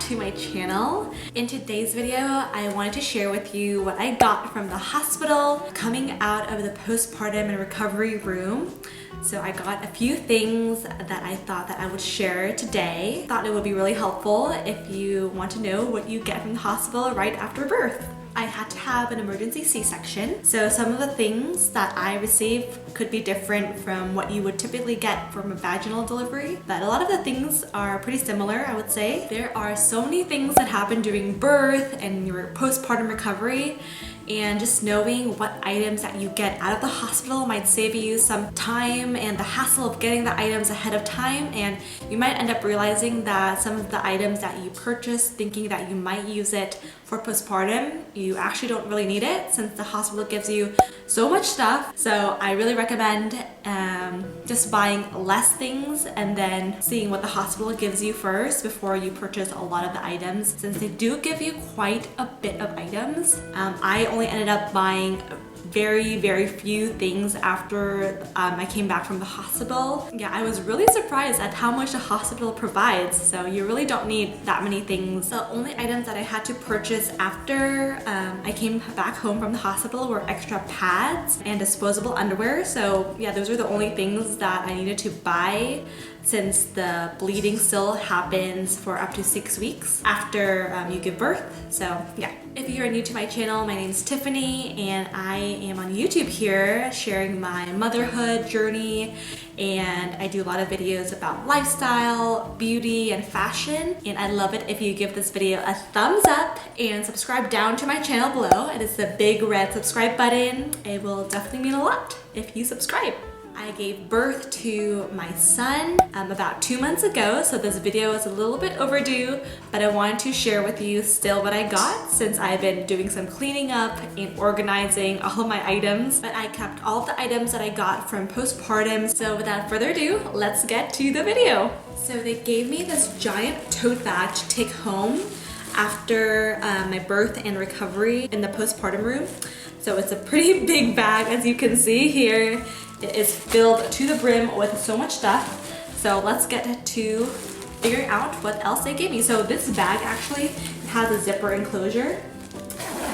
to my channel. In today's video, I wanted to share with you what I got from the hospital coming out of the postpartum and recovery room. So I got a few things that I thought that I would share today. Thought it would be really helpful if you want to know what you get from the hospital right after birth. I had to have an emergency C-section, so some of the things that I received could be different from what you would typically get from a vaginal delivery, but a lot of the things are pretty similar, I would say. There are so many things that happen during birth and your postpartum recovery, and just knowing what items that you get out of the hospital might save you some time and the hassle of getting the items ahead of time, and you might end up realizing that some of the items that you purchased thinking that you might use it for postpartum, you actually don't really need it since the hospital gives you so much stuff. So I really recommend just buying less things and then seeing what the hospital gives you first before you purchase a lot of the items, since they do give you quite a bit of items. I only ended up buying very few things after I came back from the hospital. Yeah, I was really surprised at how much the hospital provides, so you really don't need that many things. The only items that I had to purchase after I came back home from the hospital were extra pads and disposable underwear. So yeah, those were the only things that I needed to buy, since the bleeding still happens for up to 6 weeks after you give birth. So yeah. If you are new to my channel, my name is Tiffany and I am on YouTube here sharing my motherhood journey, and I do a lot of videos about lifestyle, beauty, and fashion. And I'd love it if you give this video a thumbs up and subscribe down to my channel below. It is the big red subscribe button. It will definitely mean a lot if you subscribe. I gave birth to my son about 2 months ago, so this video is a little bit overdue, but I wanted to share with you still what I got, since I've been doing some cleaning up and organizing all of my items. But I kept all of the items that I got from postpartum. So without further ado, let's get to the video. So they gave me this giant tote bag to take home after my birth and recovery in the postpartum room. So it's a pretty big bag, as you can see here. It is filled to the brim with so much stuff. So let's get to figuring out what else they gave me. So this bag actually has a zipper enclosure.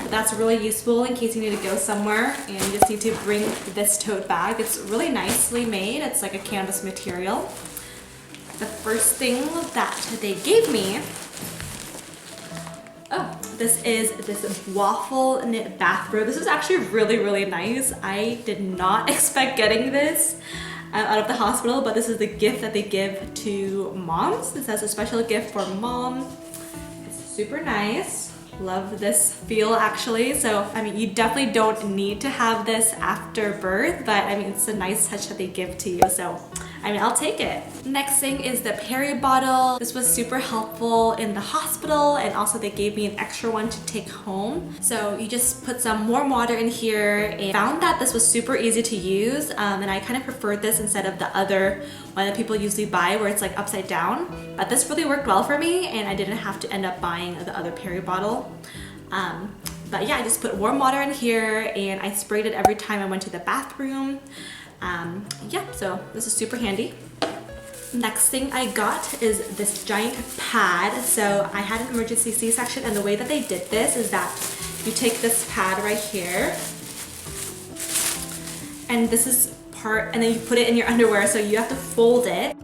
That's really useful in case you need to go somewhere and you just need to bring this tote bag. It's really nicely made. It's like a canvas material. The first thing that they gave me, this is this waffle knit bathrobe. This is actually really nice. I did not expect getting this out of the hospital, but this is the gift that they give to moms. This has a special gift for mom. It's super nice. Love this feel actually. So I mean, you definitely don't need to have this after birth, but I mean, it's a nice touch that they give to you. So I mean, I'll take it. Next thing is the peri bottle. This was super helpful in the hospital, and also they gave me an extra one to take home. So you just put some warm water in here, and found that this was super easy to use, and I kind of preferred this instead of the other one that people usually buy where it's like upside down. But this really worked well for me, and I didn't have to end up buying the other peri bottle. But yeah, I just put warm water in here and I sprayed it every time I went to the bathroom. Yeah, so this is super handy. Next thing I got is this giant pad. So I had an emergency C-section, and the way that they did this is that you take this pad right here, and this is part, and then you put it in your underwear, so you have to fold it.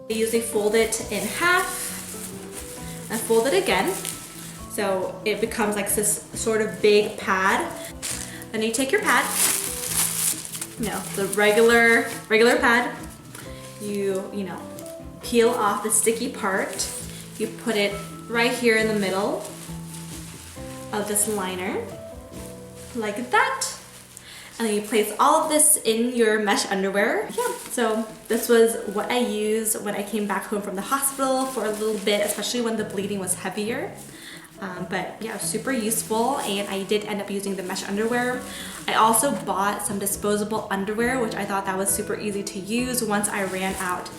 They usually fold it in half and fold it again, so it becomes like this sort of big pad. Then you take your pad, the regular pad, you know, peel off the sticky part, you put it right here in the middle of this liner, like that. And then you place all of this in your mesh underwear. Yeah, so this was what I used when I came back home from the hospital for a little bit, especially when the bleeding was heavier. But yeah, super useful, and I did end up using the mesh underwear. I also bought some disposable underwear, which I thought that was super easy to use once I ran out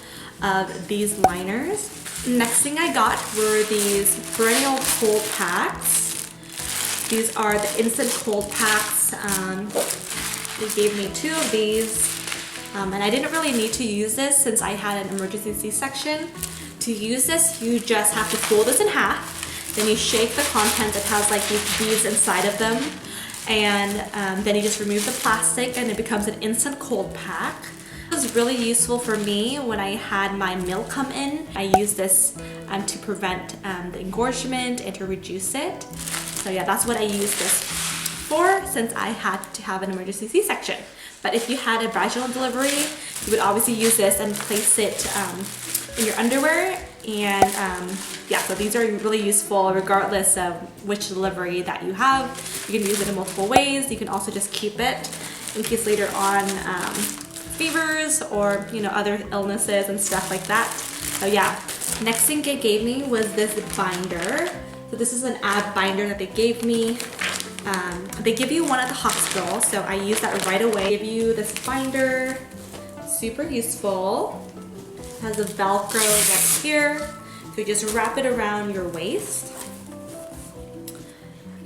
of these liners. Next thing I got were these perennial cold packs. These are the instant cold packs. They gave me 2 of these. And I didn't really need to use this since I had an emergency C-section. To use this, you just have to fold this in half. Then you shake the contents. It has like these beads inside of them. And then you just remove the plastic and it becomes an instant cold pack. It was really useful for me when I had my milk come in. I used this to prevent the engorgement and to reduce it. So yeah, that's what I used this for since I had to have an emergency C-section. But if you had a vaginal delivery, you would obviously use this and place it in your underwear. And yeah, so these are really useful regardless of which delivery that you have. You can use it in multiple ways. You can also just keep it in case later on fevers or other illnesses and stuff like that. So yeah, next thing they gave me was this binder. So this is an ab binder that they gave me. They give you one at the hospital, so I used that right away. They give you this binder, super useful. It has a Velcro right here, so you just wrap it around your waist.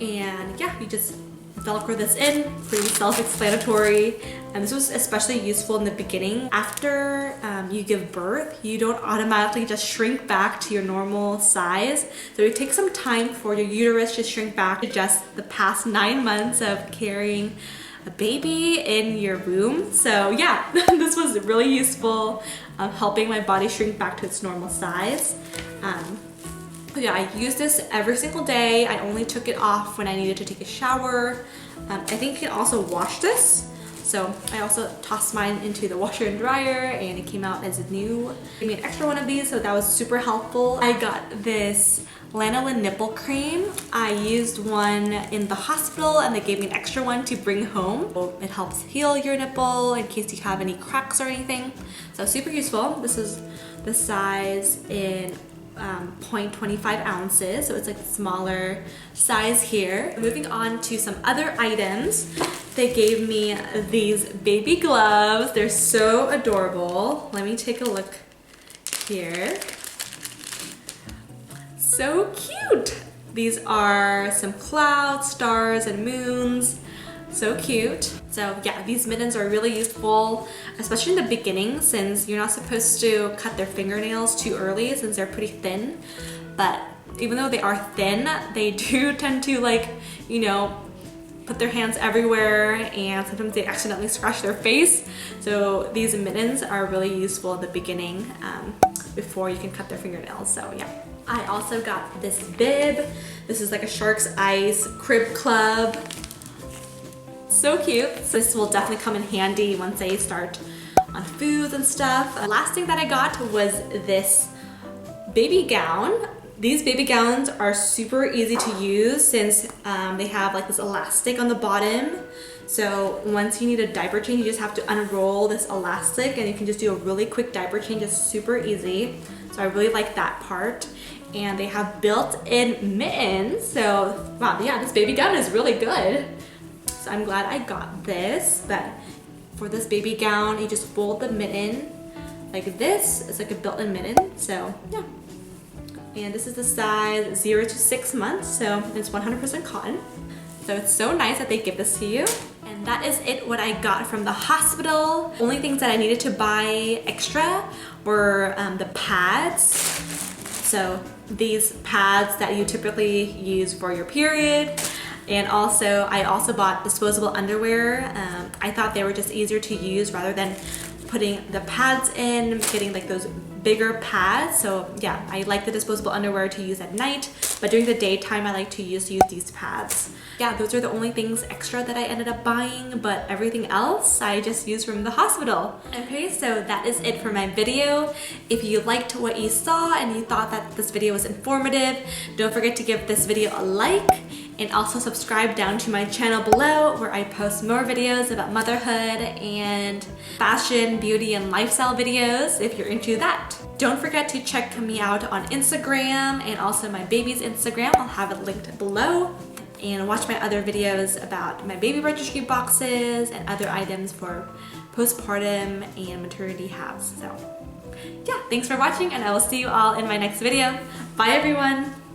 And yeah, you just Velcro this in, pretty self-explanatory. And this was especially useful in the beginning. After you give birth, you don't automatically just shrink back to your normal size. So it takes some time for your uterus to shrink back to just the past 9 months of carrying a baby in your womb. So yeah, this was really useful, helping my body shrink back to its normal size. Yeah, I use this every single day. I only took it off when I needed to take a shower. I think you can also wash this. So I also tossed mine into the washer and dryer and it came out as new. Gave me an extra one of these, so that was super helpful. I got this lanolin nipple cream. I used one in the hospital and they gave me an extra one to bring home. It helps heal your nipple in case you have any cracks or anything. So super useful. This is the size in 0.25 ounces, so it's like smaller size here. Moving on to some other items, they gave me these baby gloves. They're so adorable. Let me take a look here. So cute. These are some clouds, stars, and moons. So cute. So yeah, these mittens are really useful, especially in the beginning since you're not supposed to cut their fingernails too early since they're pretty thin. But even though they are thin, they do tend to put their hands everywhere and sometimes they accidentally scratch their face. So these mittens are really useful in the beginning before you can cut their fingernails. So yeah. I also got this bib. This is like a Shark's Ice Crib Club. So cute. So this will definitely come in handy once I start on foods and stuff. The last thing that I got was this baby gown. These baby gowns are super easy to use since they have like this elastic on the bottom. So once you need a diaper change, you just have to unroll this elastic and you can just do a really quick diaper change. It's super easy. So I really like that part. And they have built-in mittens. So wow, yeah, this baby gown is really good. So I'm glad I got this. But for this baby gown, you just fold the mitten like this. It's like a built-in mitten. So yeah. And this is the size 0 to 6 months. So it's 100% cotton. So it's so nice that they give this to you. And that is it, what I got from the hospital. Only things that I needed to buy extra were the pads. So these pads that you typically use for your period. And also, I also bought disposable underwear. I thought they were just easier to use rather than putting the pads in, getting like those bigger pads. So yeah, I like the disposable underwear to use at night, but during the daytime I like to use these pads. Yeah, those are the only things extra that I ended up buying, but everything else I just used from the hospital. Okay, so that is it for my video. If you liked what you saw and you thought that this video was informative, don't forget to give this video a like and also subscribe down to my channel below where I post more videos about motherhood and fashion, beauty, and lifestyle videos if you're into that. Don't forget to check me out on Instagram and also my baby's Instagram. I'll have it linked below. And watch my other videos about my baby registry boxes and other items for postpartum and maternity halves. So yeah, thanks for watching and I will see you all in my next video. Bye everyone!